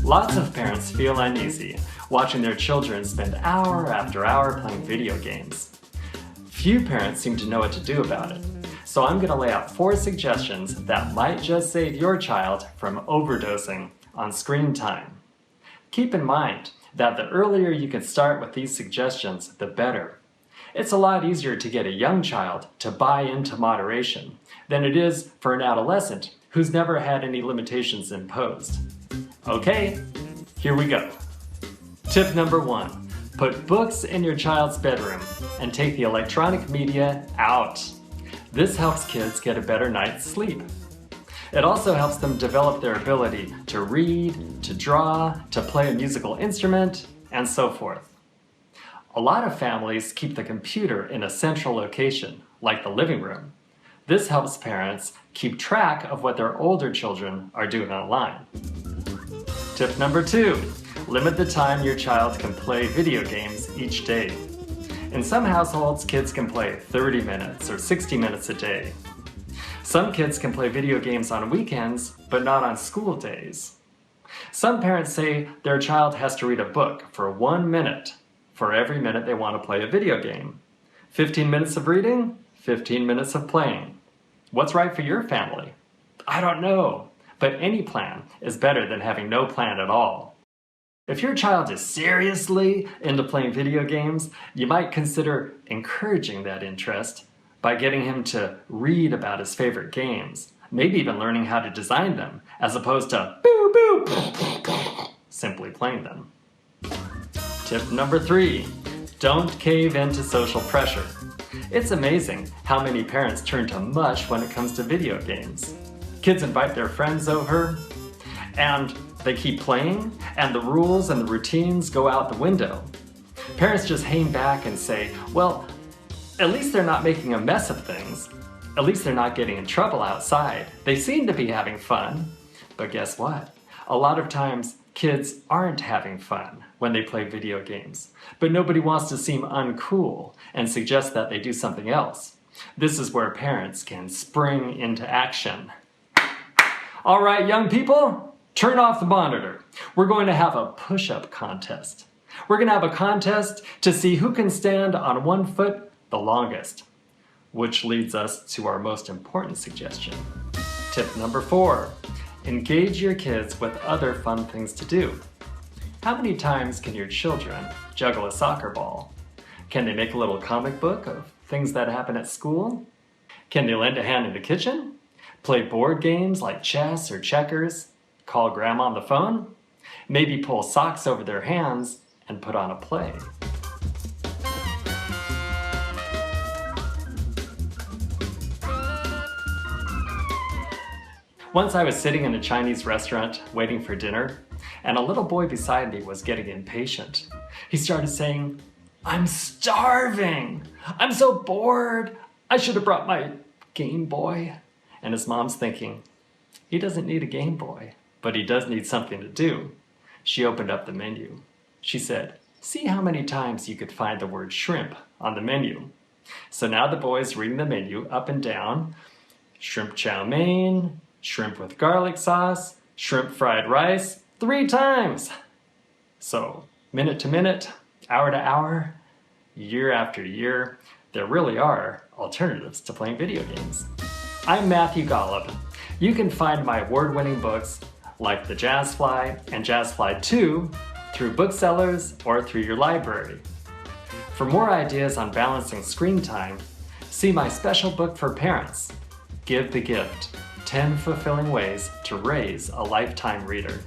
Lots of parents feel uneasy watching their children spend hour after hour playing video games. Few parents seem to know what to do about it, so I'm going to lay out 4 suggestions that might just save your child from overdosing on screen time. Keep in mind that the earlier you can start with these suggestions, the better. It's a lot easier to get a young child to buy into moderation than it is for an adolescent who's never had any limitations imposed. Okay, here we go. Tip number 1, put books in your child's bedroom and take the electronic media out. This helps kids get a better night's sleep. It also helps them develop their ability to read, to draw, to play a musical instrument, and so forth. A lot of families keep the computer in a central location, like the living room. This helps parents keep track of what their older children are doing online. Tip number 2, limit the time your child can play video games each day. In some households, kids can play 30 minutes or 60 minutes a day. Some kids can play video games on weekends, but not on school days. Some parents say their child has to read a book for 1 minute for every minute they want to play a video game. 15 minutes of reading, 15 minutes of playing. What's right for your family? I don't know, but any plan is better than having no plan at all. If your child is seriously into playing video games, you might consider encouraging that interest by getting him to read about his favorite games, maybe even learning how to design them, as opposed to boo boo, simply playing them. Tip number 3, don't cave into social pressure. It's amazing how many parents turn to mush when it comes to video games. Kids invite their friends over, and they keep playing, and the rules and the routines go out the window. Parents just hang back and say, well, at least they're not making a mess of things. At least they're not getting in trouble outside. They seem to be having fun. But guess what? A lot of times, kids aren't having fun when they play video games. But nobody wants to seem uncool and suggest that they do something else. This is where parents can spring into action. All right, young people, turn off the monitor. We're going to have a push-up contest. We're going to have a contest to see who can stand on 1 foot the longest. Which leads us to our most important suggestion. Tip number 4, engage your kids with other fun things to do. How many times can your children juggle a soccer ball? Can they make a little comic book of things that happen at school? Can they lend a hand in the kitchen? Play board games like chess or checkers? Call grandma on the phone? Maybe pull socks over their hands and put on a play. Once I was sitting in a Chinese restaurant waiting for dinner, and a little boy beside me was getting impatient. He started saying, "I'm starving! I'm so bored! I should have brought my Game Boy." And his mom's thinking, he doesn't need a Game Boy, but he does need something to do. She opened up the menu. She said, "See how many times you could find the word shrimp on the menu." So now the boy's reading the menu up and down. Shrimp chow mein, shrimp with garlic sauce, shrimp fried rice, 3 times. So, minute to minute, hour to hour, year after year, there really are alternatives to playing video games. I'm Matthew Golub. You can find my award-winning books like The Jazzfly and Jazzfly 2 through booksellers or through your library. For more ideas on balancing screen time, see my special book for parents, Give the Gift, 10 Fulfilling Ways to Raise a Lifetime Reader.